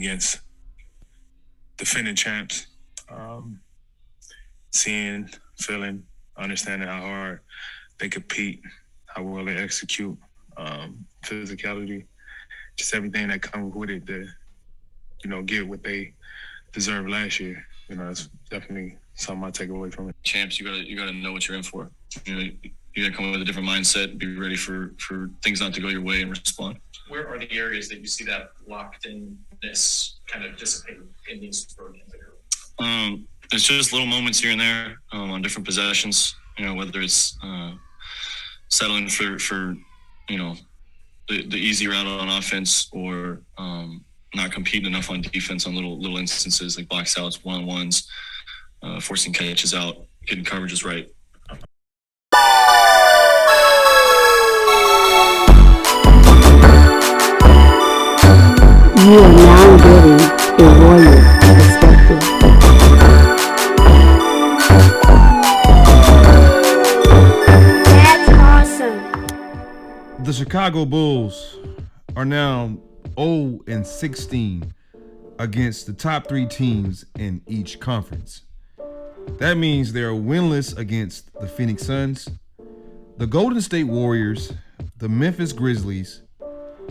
against defending champs. Seeing, feeling, understanding how hard they compete, how well they execute, physicality, just everything that comes with it to, get what they deserved last year. It's definitely something I take away from it. Champs, you gotta know what you're in for. You gotta come with a different mindset, be ready for things not to go your way and respond. Where are the areas that you see that locked in-ness kind of dissipating in these programs? It's just little moments here and there on different possessions. Whether it's settling for the easy route on offense or not competing enough on defense on little instances like box outs, one-on-ones, forcing catches out, getting coverages right. You are now getting a Warriors perspective. That's awesome. The Chicago Bulls are now 0-16 against the top 3 teams in each conference. That means they're winless against the Phoenix Suns, the Golden State Warriors, the Memphis Grizzlies,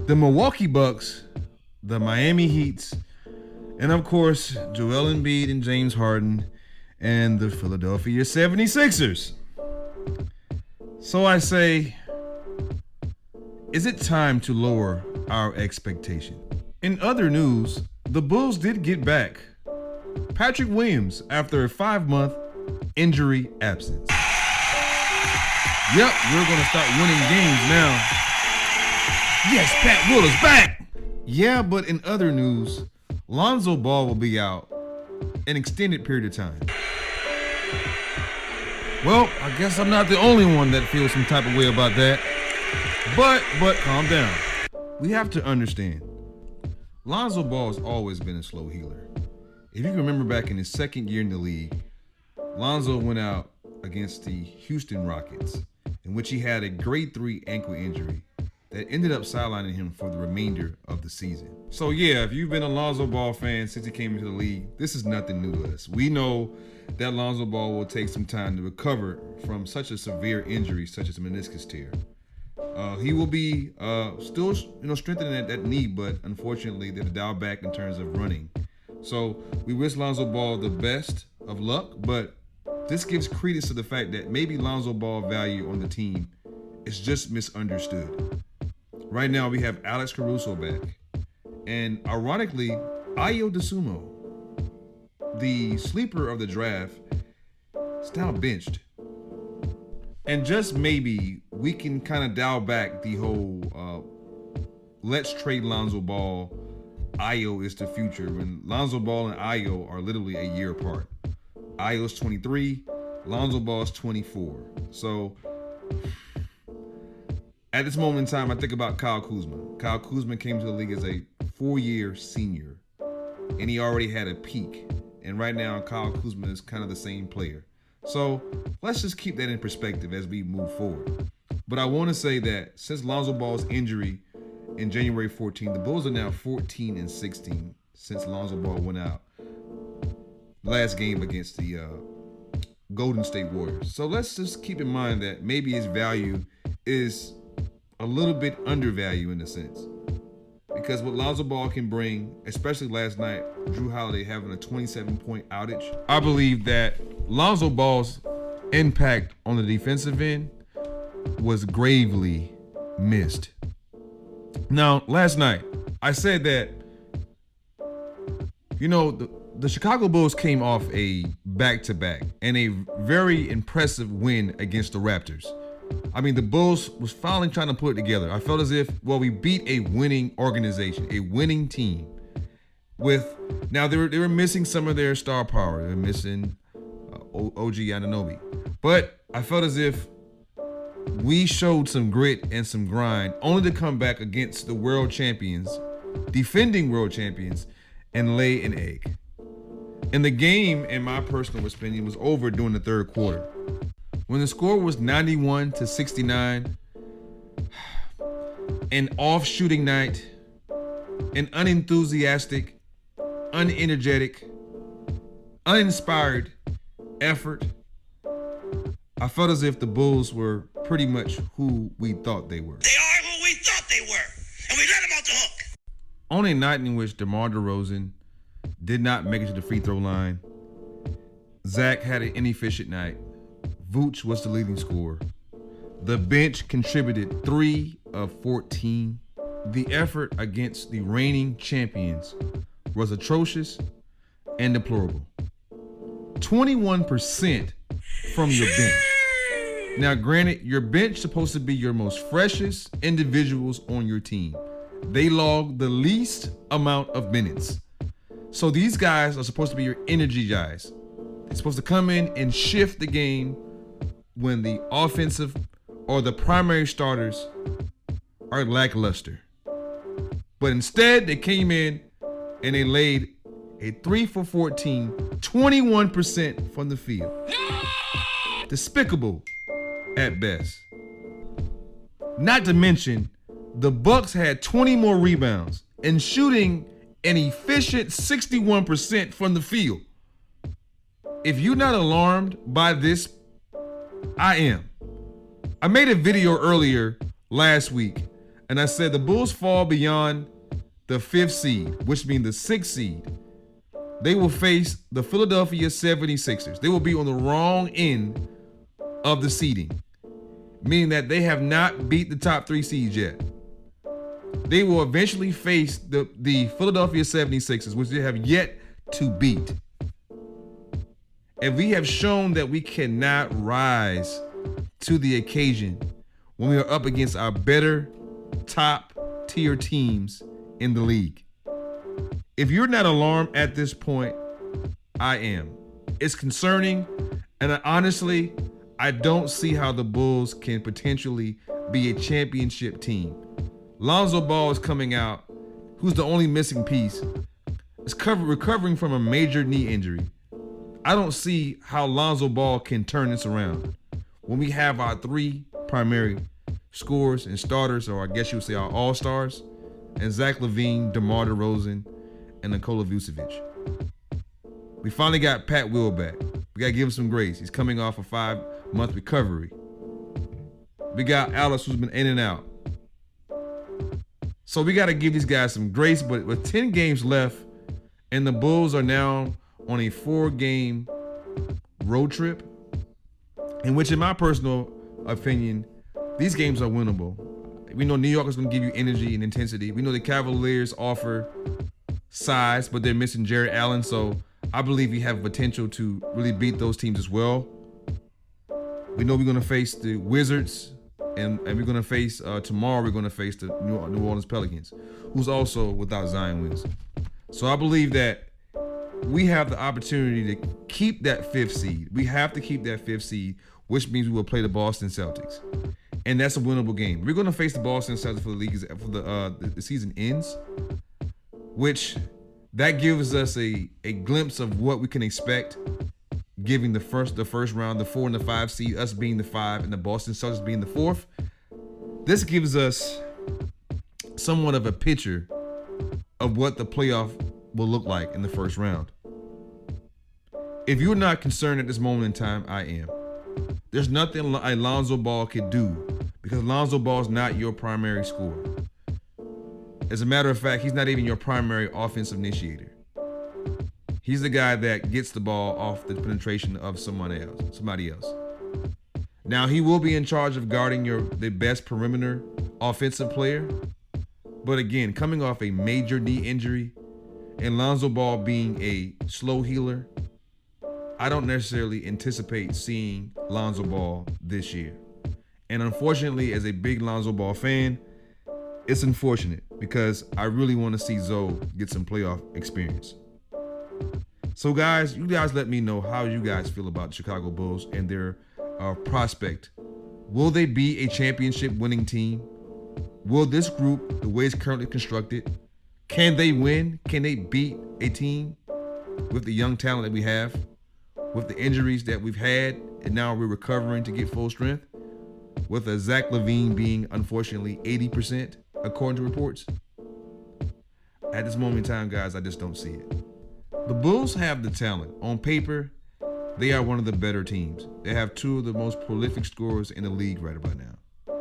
the Milwaukee Bucks, the Miami Heats, and of course, Joel Embiid and James Harden, and the Philadelphia 76ers. So I say, is it time to lower our expectation? In other news, the Bulls did get back Patrick Williams after a 5-month injury absence. Yep, we're going to start winning games now. Yes, Pat Will is back! Yeah, but in other news, Lonzo Ball will be out an extended period of time. Well, I guess I'm not the only one that feels some type of way about that. But calm down. We have to understand, Lonzo Ball has always been a slow healer. If you can remember back in his second year in the league, Lonzo went out against the Houston Rockets, in which he had a grade 3 ankle injury that ended up sidelining him for the remainder of the season. So yeah, if you've been a Lonzo Ball fan since he came into the league, this is nothing new to us. We know that Lonzo Ball will take some time to recover from such a severe injury, such as a meniscus tear. He will be still, strengthening that knee, but unfortunately, they've dialed back in terms of running. So we wish Lonzo Ball the best of luck, but this gives credence to the fact that maybe Lonzo Ball value on the team is just misunderstood. Right now, we have Alex Caruso back. And ironically, Ayo Dosunmu, the sleeper of the draft, is now benched. And just maybe we can kind of dial back the whole let's trade Lonzo Ball, Ayo is the future, when Lonzo Ball and Ayo are literally a year apart. Ayo's 23, Lonzo Ball's 24. So at this moment in time, I think about Kyle Kuzma. Kyle Kuzma came to the league as a 4-year senior, and he already had a peak. And right now, Kyle Kuzma is kind of the same player. So let's just keep that in perspective as we move forward. But I want to say that since Lonzo Ball's injury in January 14, the Bulls are now 14-16 since Lonzo Ball went out last game against the Golden State Warriors. So let's just keep in mind that maybe his value is a little bit undervalued in a sense. Because what Lonzo Ball can bring, especially last night, Jrue Holiday having a 27-point outage, I believe that Lonzo Ball's impact on the defensive end was gravely missed. Now, last night, I said that, the Chicago Bulls came off a back-to-back and a very impressive win against the Raptors. I mean, the Bulls was finally trying to put it together. I felt as if, we beat a winning organization, a winning team. Now they were missing some of their star power. They're missing OG Anunoby. But I felt as if we showed some grit and some grind, only to come back against the world champions, defending world champions, and lay an egg. And the game, in my personal opinion, was over during the third quarter. When the score was 91-69, an off shooting night, an unenthusiastic unenergetic, uninspired effort. I felt as if the Bulls were pretty much who we thought they were. They are who we thought they were, and we let them off the hook. On a night in which DeMar DeRozan did not make it to the free throw line, Zach had an inefficient night. Vooch was the leading scorer. The bench contributed 3 of 14. The effort against the reigning champions was atrocious and deplorable. 21% from your bench. Now, granted, your bench is supposed to be your most freshest individuals on your team. They logged the least amount of minutes. So these guys are supposed to be your energy guys. They're supposed to come in and shift the game when the offensive or the primary starters are lackluster. But instead, they came in and they laid a 3 for 14, 21% from the field. Despicable at best. Not to mention, the Bucks had 20 more rebounds and shooting an efficient 61% from the field. If you're not alarmed by this, I am. I made a video earlier last week and I said the Bulls fall beyond the 5th seed, which means the 6th seed. They will face the Philadelphia 76ers. They will be on the wrong end of the seeding, meaning that they have not beat the top 3 seeds yet. They will eventually face the Philadelphia 76ers, which they have yet to beat. And we have shown that we cannot rise to the occasion when we are up against our better top tier teams in the league. If you're not alarmed at this point, I am. It's concerning, and honestly, I don't see how the Bulls can potentially be a championship team. Lonzo Ball is coming out, who's the only missing piece, is recovering from a major knee injury. I don't see how Lonzo Ball can turn this around when we have our 3 primary scorers and starters, or I guess you would say our all-stars, and Zach LaVine, DeMar DeRozan, and Nikola Vucevic. We finally got Pat Will back. We got to give him some grace. He's coming off a 5-month recovery. We got Alice, who's been in and out. So we got to give these guys some grace, but with 10 games left, and the Bulls are now on a 4-game road trip, in which, in my personal opinion, these games are winnable. We know New York is going to give you energy and intensity. We know the Cavaliers offer size, but they're missing Jared Allen, so I believe we have potential to really beat those teams as well. We know we're going to face the Wizards, and we're going to face, tomorrow we're going to face the New Orleans Pelicans, who's also without Zion Williamson. So I believe that we have the opportunity to keep that 5th seed. We have to keep that 5th seed, which means we will play the Boston Celtics. And that's a winnable game. We're going to face the Boston Celtics for the league for the season ends, which that gives us a glimpse of what we can expect, giving the first round, the 4 and the 5 seed, us being the 5 and the Boston Celtics being the 4th. This gives us somewhat of a picture of what the playoff will look like in the first round. If you're not concerned at this moment in time, I am. There's nothing Lonzo Ball can do because Lonzo Ball is not your primary scorer. As a matter of fact, he's not even your primary offensive initiator. He's the guy that gets the ball off the penetration of somebody else. Now, he will be in charge of guarding the best perimeter offensive player. But again, coming off a major knee injury and Lonzo Ball being a slow healer, I don't necessarily anticipate seeing Lonzo Ball this year. And unfortunately, as a big Lonzo Ball fan, it's unfortunate because I really want to see Zoe get some playoff experience. So guys, you guys let me know how you guys feel about the Chicago Bulls and their prospect. Will they be a championship winning team? Will this group, the way it's currently constructed, can they win? Can they beat a team with the young talent that we have, with the injuries that we've had, and now we're recovering to get full strength, with a Zach LaVine being unfortunately 80%, according to reports? At this moment in time, guys, I just don't see it. The Bulls have the talent. On paper, they are one of the better teams. They have two of the most prolific scorers in the league right about now.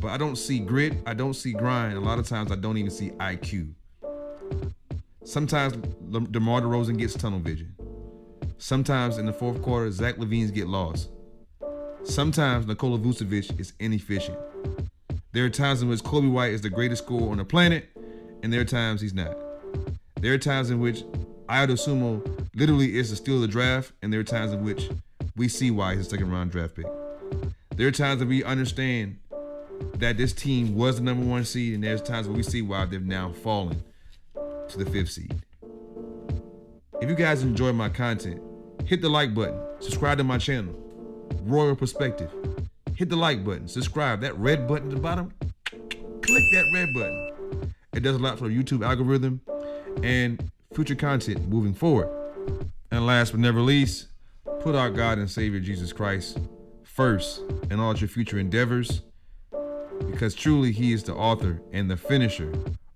But I don't see grit. I don't see grind. A lot of times I don't even see IQ. Sometimes DeMar DeRozan gets tunnel vision. Sometimes in the fourth quarter, Zach LaVine's get lost. Sometimes Nikola Vucevic is inefficient. There are times in which Kobe White is the greatest scorer on the planet, and there are times he's not. There are times in which Ayo Dosunmu literally is the steal of the draft, and there are times in which we see why he's a second round draft pick. There are times that we understand that this team was the number 1 seed, and there's times where we see why they've now fallen to the 5th seed. If you guys enjoy my content, hit the like button, subscribe to my channel, Royal Perspective. Hit the like button, subscribe. That red button at the bottom, click that red button. It does a lot for the YouTube algorithm and future content moving forward. And last but never least, put our God and Savior Jesus Christ first in all your future endeavors, because truly he is the author and the finisher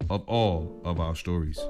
of all of our stories.